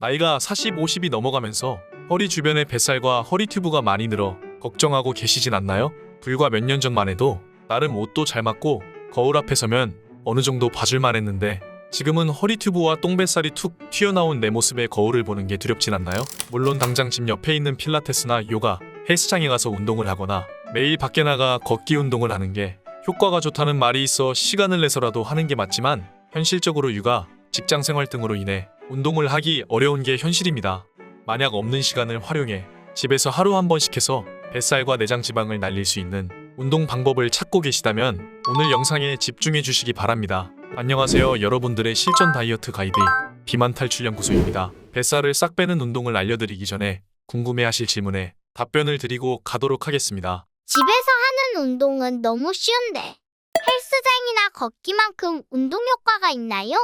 나이가 40, 50이 넘어가면서 허리 주변에 뱃살과 허리 튜브가 많이 늘어 걱정하고 계시진 않나요? 불과 몇 년 전만 해도 나름 옷도 잘 맞고 거울 앞에 서면 어느 정도 봐줄만 했는데 지금은 허리 튜브와 똥뱃살이 툭 튀어나온 내 모습에 거울을 보는 게 두렵진 않나요? 물론 당장 집 옆에 있는 필라테스나 요가, 헬스장에 가서 운동을 하거나 매일 밖에 나가 걷기 운동을 하는 게 효과가 좋다는 말이 있어 시간을 내서라도 하는 게 맞지만 현실적으로 육아, 직장생활 등으로 인해 운동을 하기 어려운 게 현실입니다. 만약 없는 시간을 활용해 집에서 하루 한 번씩 해서 뱃살과 내장 지방을 날릴 수 있는 운동 방법을 찾고 계시다면 오늘 영상에 집중해 주시기 바랍니다. 안녕하세요. 여러분들의 실전 다이어트 가이드 비만 탈출 연구소입니다. 뱃살을 싹 빼는 운동을 알려드리기 전에 궁금해하실 질문에 답변을 드리고 가도록 하겠습니다. 집에서 하는 운동은 너무 쉬운데 헬스장이나 걷기만큼 운동 효과가 있나요?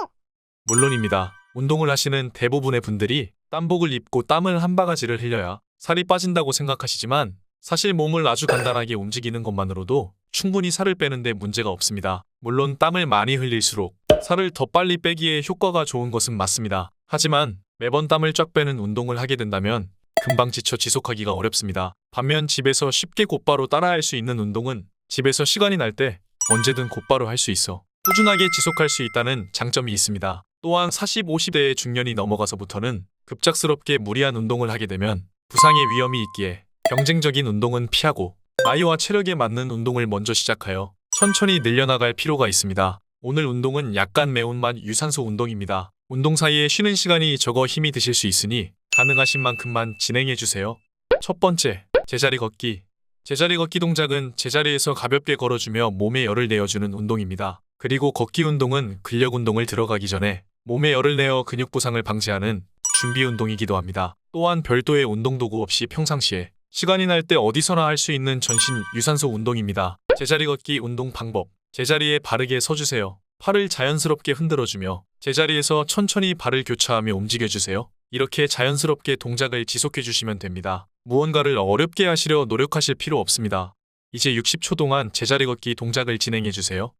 물론입니다. 운동을 하시는 대부분의 분들이 땀복을 입고 땀을 한 바가지를 흘려야 살이 빠진다고 생각하시지만 사실 몸을 아주 간단하게 움직이는 것만으로도 충분히 살을 빼는데 문제가 없습니다. 물론 땀을 많이 흘릴수록 살을 더 빨리 빼기에 효과가 좋은 것은 맞습니다. 하지만 매번 땀을 쫙 빼는 운동을 하게 된다면 금방 지쳐 지속하기가 어렵습니다. 반면 집에서 쉽게 곧바로 따라할 수 있는 운동은 집에서 시간이 날 때 언제든 곧바로 할 수 있어 꾸준하게 지속할 수 있다는 장점이 있습니다. 또한 40, 50대의 중년이 넘어가서부터는 급작스럽게 무리한 운동을 하게 되면 부상의 위험이 있기에 경쟁적인 운동은 피하고 나이와 체력에 맞는 운동을 먼저 시작하여 천천히 늘려나갈 필요가 있습니다. 오늘 운동은 약간 매운맛 유산소 운동입니다. 운동 사이에 쉬는 시간이 적어 힘이 드실 수 있으니 가능하신 만큼만 진행해주세요. 첫 번째, 제자리 걷기. 제자리 걷기 동작은 제자리에서 가볍게 걸어주며 몸에 열을 내어주는 운동입니다. 그리고 걷기 운동은 근력 운동을 들어가기 전에 몸에 열을 내어 근육 부상을 방지하는 준비 운동이기도 합니다. 또한 별도의 운동도구 없이 평상시에 시간이 날 때 어디서나 할 수 있는 전신 유산소 운동입니다. 제자리 걷기 운동 방법. 제자리에 바르게 서주세요. 팔을 자연스럽게 흔들어주며 제자리에서 천천히 발을 교차하며 움직여주세요. 이렇게 자연스럽게 동작을 지속해주시면 됩니다. 무언가를 어렵게 하시려 노력하실 필요 없습니다. 이제 60초 동안 제자리 걷기 동작을 진행해주세요.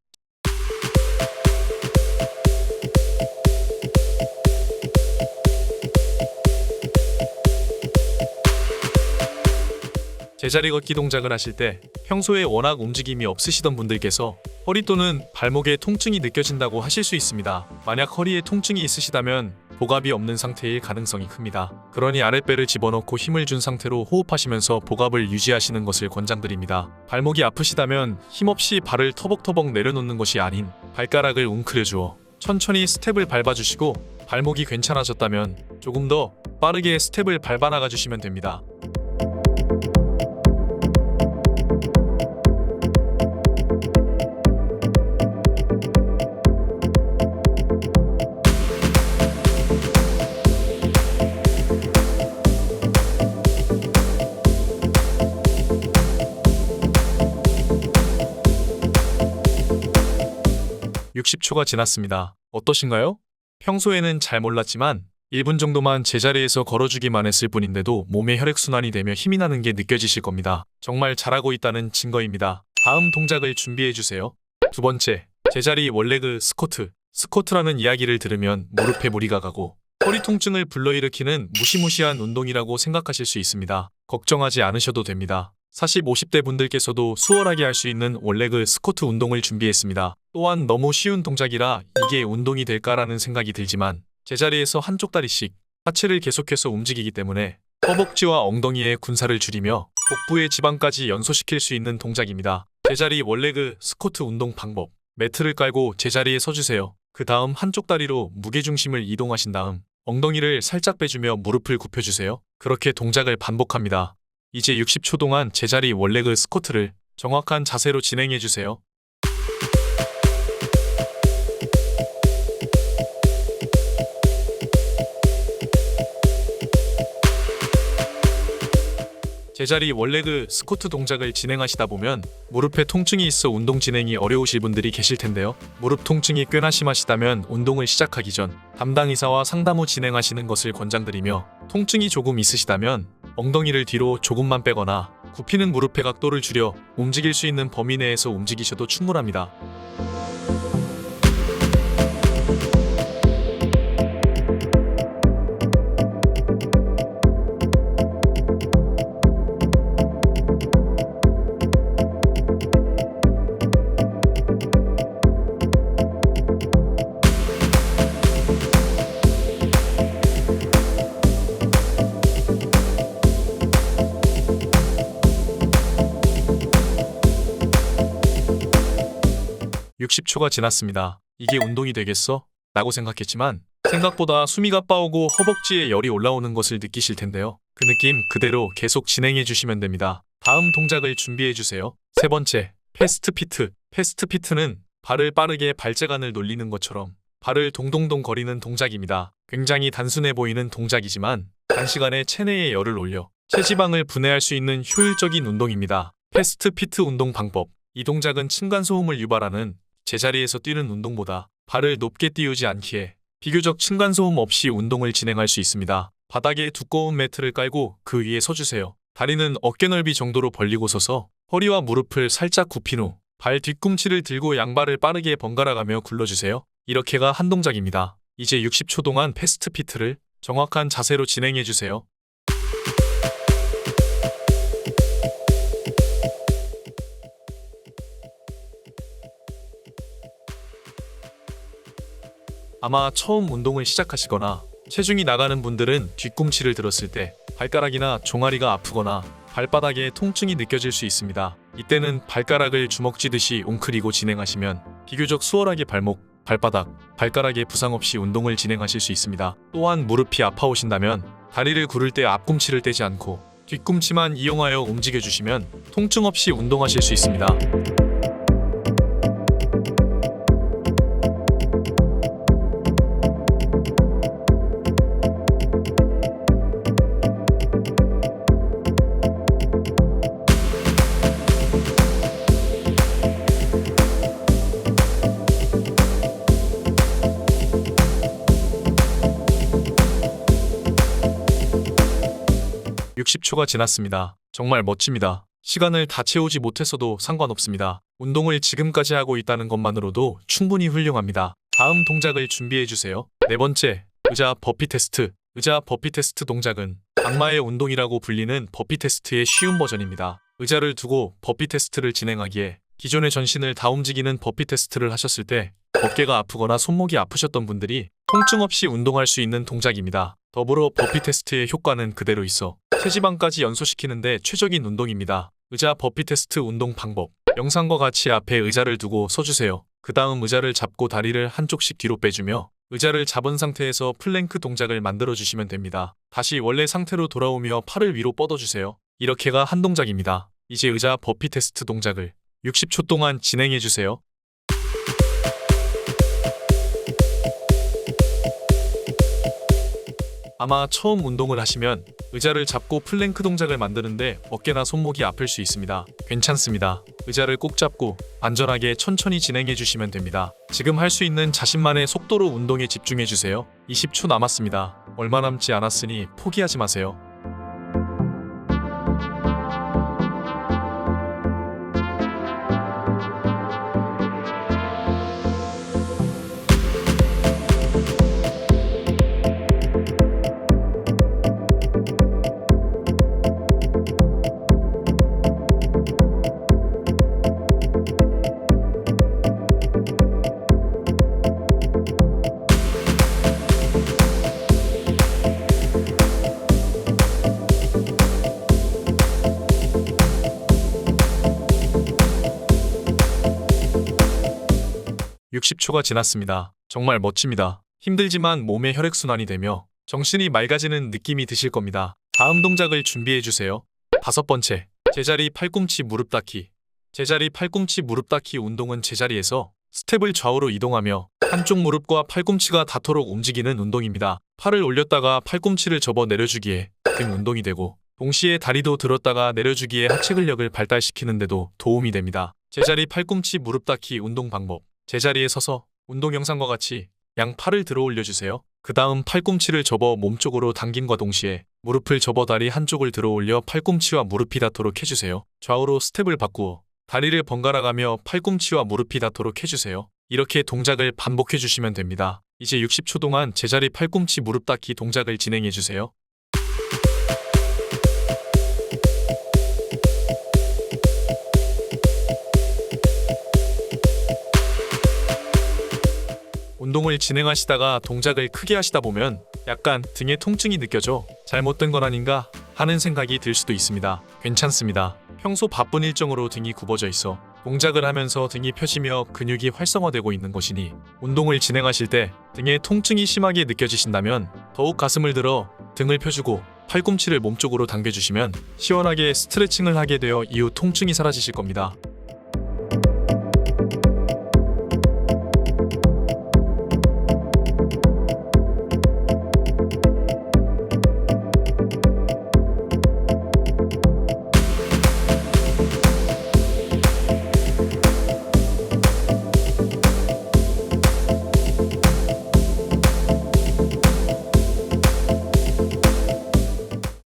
제자리 걷기 동작을 하실 때 평소에 워낙 움직임이 없으시던 분들께서 허리 또는 발목에 통증이 느껴진다고 하실 수 있습니다. 만약 허리에 통증이 있으시다면 복압이 없는 상태일 가능성이 큽니다. 그러니 아랫배를 집어넣고 힘을 준 상태로 호흡하시면서 복압을 유지하시는 것을 권장드립니다. 발목이 아프시다면 힘없이 발을 터벅터벅 내려놓는 것이 아닌 발가락을 웅크려주어 천천히 스텝을 밟아주시고 발목이 괜찮아졌다면 조금 더 빠르게 스텝을 밟아 나가주시면 됩니다. (60초가) 지났습니다. 어떠신가요? 평소에는 잘 몰랐지만 1분 정도만 제자리에서 걸어주기만 했을 뿐인데도 몸의 혈액순환이 되며 힘이 나는 게 느껴지실 겁니다. 정말 잘하고 있다는 증거입니다. 다음 동작을 준비해주세요. 두 번째, 제자리 원레그 스쿼트. 스쿼트라는 이야기를 들으면 무릎에 무리가 가고 허리 통증을 불러일으키는 무시무시한 운동이라고 생각하실 수 있습니다. 걱정하지 않으셔도 됩니다. 40, 50대 분들께서도 수월하게 할 수 있는 원레그 스쿼트 운동을 준비했습니다. 또한 너무 쉬운 동작이라 이게 운동이 될까라는 생각이 들지만 제자리에서 한쪽 다리씩 하체를 계속해서 움직이기 때문에 허벅지와 엉덩이의 군살을 줄이며 복부의 지방까지 연소시킬 수 있는 동작입니다. 제자리 원레그 스쿼트 운동 방법. 매트를 깔고 제자리에 서주세요. 그 다음 한쪽 다리로 무게중심을 이동하신 다음 엉덩이를 살짝 빼주며 무릎을 굽혀주세요. 그렇게 동작을 반복합니다. 이제 60초 동안 제자리 원레그 스쿼트를 정확한 자세로 진행해주세요. 제자리 원레그 스쿼트 동작을 진행하시다 보면 무릎에 통증이 있어 운동 진행이 어려우실 분들이 계실 텐데요. 무릎 통증이 꽤나 심하시다면 운동을 시작하기 전 담당 의사와 상담 후 진행하시는 것을 권장드리며 통증이 조금 있으시다면 엉덩이를 뒤로 조금만 빼거나 굽히는 무릎의 각도를 줄여 움직일 수 있는 범위 내에서 움직이셔도 충분합니다. 60초가 지났습니다. 이게 운동이 되겠어? 라고 생각했지만 생각보다 숨이 가빠오고 허벅지에 열이 올라오는 것을 느끼실 텐데요. 그 느낌 그대로 계속 진행해 주시면 됩니다. 다음 동작을 준비해 주세요. 세 번째, 패스트 피트. 패스트 피트는 발을 빠르게 발재간을 놀리는 것처럼 발을 동동동 거리는 동작입니다. 굉장히 단순해 보이는 동작이지만 단시간에 체내에 열을 올려 체지방을 분해할 수 있는 효율적인 운동입니다. 패스트 피트 운동 방법. 이 동작은 층간소음을 유발하는 제자리에서 뛰는 운동보다 발을 높게 띄우지 않기에 비교적 층간소음 없이 운동을 진행할 수 있습니다. 바닥에 두꺼운 매트를 깔고 그 위에 서주세요. 다리는 어깨 넓이 정도로 벌리고 서서 허리와 무릎을 살짝 굽힌 후 발 뒤꿈치를 들고 양발을 빠르게 번갈아가며 굴러주세요. 이렇게가 한 동작입니다. 이제 60초 동안 패스트 피트를 정확한 자세로 진행해주세요. 아마 처음 운동을 시작하시거나 체중이 나가는 분들은 뒤꿈치를 들었을 때 발가락이나 종아리가 아프거나 발바닥에 통증이 느껴질 수 있습니다. 이때는 발가락을 주먹쥐듯이 웅크리고 진행하시면 비교적 수월하게 발목, 발바닥, 발가락에 부상 없이 운동을 진행하실 수 있습니다. 또한 무릎이 아파오신다면 다리를 구를 때 앞꿈치를 떼지 않고 뒤꿈치만 이용하여 움직여주시면 통증 없이 운동하실 수 있습니다. 60초가 지났습니다. 정말 멋집니다. 시간을 다 채우지 못했어도 상관없습니다. 운동을 지금까지 하고 있다는 것만으로도 충분히 훌륭합니다. 다음 동작을 준비해주세요. 네 번째, 의자 버피 테스트. 의자 버피 테스트 동작은 악마의 운동이라고 불리는 버피 테스트의 쉬운 버전입니다. 의자를 두고 버피 테스트를 진행하기에 기존의 전신을 다 움직이는 버피 테스트를 하셨을 때 어깨가 아프거나 손목이 아프셨던 분들이 통증 없이 운동할 수 있는 동작입니다. 더불어 버피 테스트의 효과는 그대로 있어 체지방까지 연소시키는데 최적인 운동입니다. 의자 버피 테스트 운동 방법. 영상과 같이 앞에 의자를 두고 서주세요. 그 다음 의자를 잡고 다리를 한쪽씩 뒤로 빼주며 의자를 잡은 상태에서 플랭크 동작을 만들어주시면 됩니다. 다시 원래 상태로 돌아오며 팔을 위로 뻗어주세요. 이렇게가 한 동작입니다. 이제 의자 버피 테스트 동작을 60초 동안 진행해주세요. 아마 처음 운동을 하시면 의자를 잡고 플랭크 동작을 만드는데 어깨나 손목이 아플 수 있습니다. 괜찮습니다. 의자를 꼭 잡고 안전하게 천천히 진행해 주시면 됩니다. 지금 할 수 있는 자신만의 속도로 운동에 집중해 주세요. 20초 남았습니다. 얼마 남지 않았으니 포기하지 마세요. (60초가) 지났습니다. 정말 멋집니다. 힘들지만 몸의 혈액순환이 되며 정신이 맑아지는 느낌이 드실 겁니다. 다음 동작을 준비해주세요. 다섯 번째, 제자리 팔꿈치 무릎 닿기. 제자리 팔꿈치 무릎 닿기 운동은 제자리에서 스텝을 좌우로 이동하며 한쪽 무릎과 팔꿈치가 닿도록 움직이는 운동입니다. 팔을 올렸다가 팔꿈치를 접어 내려주기에 등 운동이 되고 동시에 다리도 들었다가 내려주기에 하체 근력을 발달시키는 데도 도움이 됩니다. 제자리 팔꿈치 무릎 닿기 운동 방법. 제자리에 서서 운동 영상과 같이 양 팔을 들어 올려주세요. 그 다음 팔꿈치를 접어 몸쪽으로 당김과 동시에 무릎을 접어 다리 한쪽을 들어 올려 팔꿈치와 무릎이 닿도록 해주세요. 좌우로 스텝을 바꾸어 다리를 번갈아가며 팔꿈치와 무릎이 닿도록 해주세요. 이렇게 동작을 반복해 주시면 됩니다. 이제 60초 동안 제자리 팔꿈치 무릎 닿기 동작을 진행해 주세요. 운동을 진행하시다가 동작을 크게 하시다 보면 약간 등에 통증이 느껴져 잘못된 건 아닌가 하는 생각이 들 수도 있습니다. 괜찮습니다. 평소 바쁜 일정으로 등이 굽어져 있어 동작을 하면서 등이 펴지며 근육이 활성화되고 있는 것이니 운동을 진행하실 때 등에 통증이 심하게 느껴지신다면 더욱 가슴을 들어 등을 펴주고 팔꿈치를 몸쪽으로 당겨주시면 시원하게 스트레칭을 하게 되어 이후 통증이 사라지실 겁니다.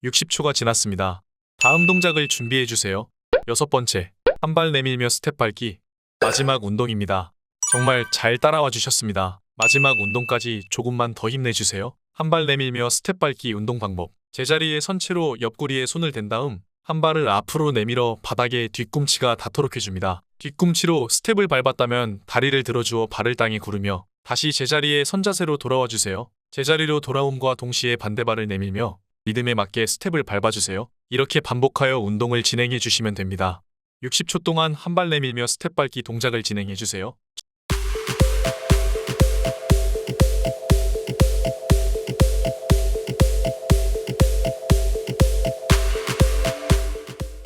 (60초) 60초가 지났습니다. 다음 동작을 준비해 주세요. 6번째, 한 발 내밀며 스텝 밟기. 마지막 운동입니다. 정말 잘 따라와 주셨습니다. 마지막 운동까지 조금만 더 힘내주세요. 한 발 내밀며 스텝 밟기 운동 방법. 제자리에 선 채로 옆구리에 손을 댄 다음 한 발을 앞으로 내밀어 바닥에 뒤꿈치가 닿도록 해줍니다. 뒤꿈치로 스텝을 밟았다면 다리를 들어주어 발을 땅에 구르며 다시 제자리에 선 자세로 돌아와 주세요. 제자리로 돌아옴과 동시에 반대발을 내밀며 리듬에 맞게 스텝을 밟아주세요. 이렇게 반복하여 운동을 진행해 주시면 됩니다. 60초 동안 한 발 내밀며 스텝 밟기 동작을 진행해 주세요.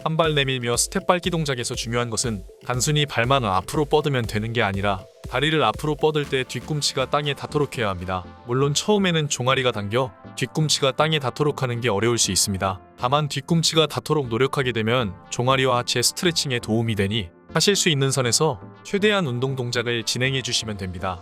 한 발 내밀며 스텝 밟기 동작에서 중요한 것은 단순히 발만 앞으로 뻗으면 되는 게 아니라 다리를 앞으로 뻗을 때 뒤꿈치가 땅에 닿도록 해야 합니다. 물론 처음에는 종아리가 당겨 뒤꿈치가 땅에 닿도록 하는 게 어려울 수 있습니다. 다만 뒤꿈치가 닿도록 노력하게 되면 종아리와 하체 스트레칭에 도움이 되니 하실 수 있는 선에서 최대한 운동 동작을 진행해 주시면 됩니다.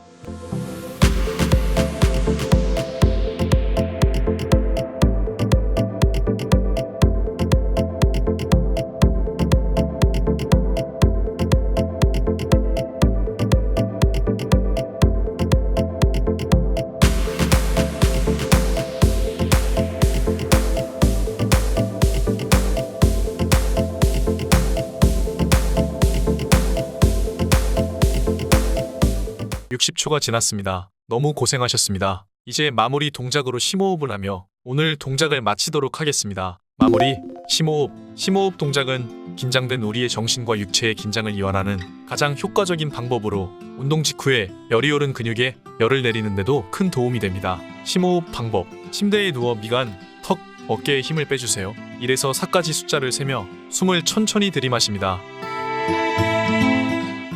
(60초가) 지났습니다. 너무 고생하셨습니다. 이제 마무리 동작으로 심호흡을 하며 오늘 동작을 마치도록 하겠습니다. 마무리 심호흡. 심호흡 동작은 긴장된 우리의 정신과 육체의 긴장을 이완하는 가장 효과적인 방법으로 운동 직후에 열이 오른 근육에 열을 내리는데도 큰 도움이 됩니다. 심호흡 방법. 침대에 누워 미간, 턱, 어깨에 힘을 빼주세요. 1에서 4까지 숫자를 세며 숨을 천천히 들이마십니다.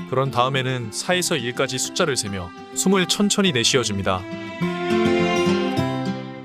그런 다음에는 4에서 1까지 숫자를 세며 숨을 천천히 내쉬어줍니다.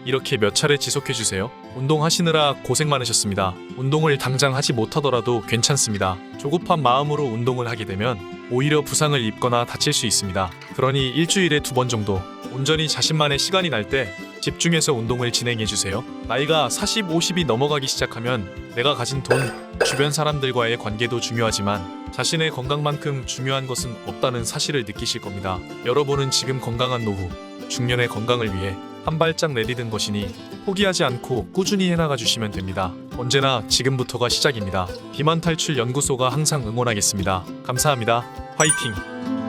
이렇게 몇 차례 지속해주세요. 운동하시느라 고생 많으셨습니다. 운동을 당장 하지 못하더라도 괜찮습니다. 조급한 마음으로 운동을 하게 되면 오히려 부상을 입거나 다칠 수 있습니다. 그러니 일주일에 2번 정도 온전히 자신만의 시간이 날 때 집중해서 운동을 진행해주세요. 나이가 40, 50이 넘어가기 시작하면 내가 가진 돈, 주변 사람들과의 관계도 중요하지만 자신의 건강만큼 중요한 것은 없다는 사실을 느끼실 겁니다. 여러분은 지금 건강한 노후, 중년의 건강을 위해 한 발짝 내디딘 것이니 포기하지 않고 꾸준히 해나가 주시면 됩니다. 언제나 지금부터가 시작입니다. 비만 탈출 연구소가 항상 응원하겠습니다. 감사합니다. 화이팅!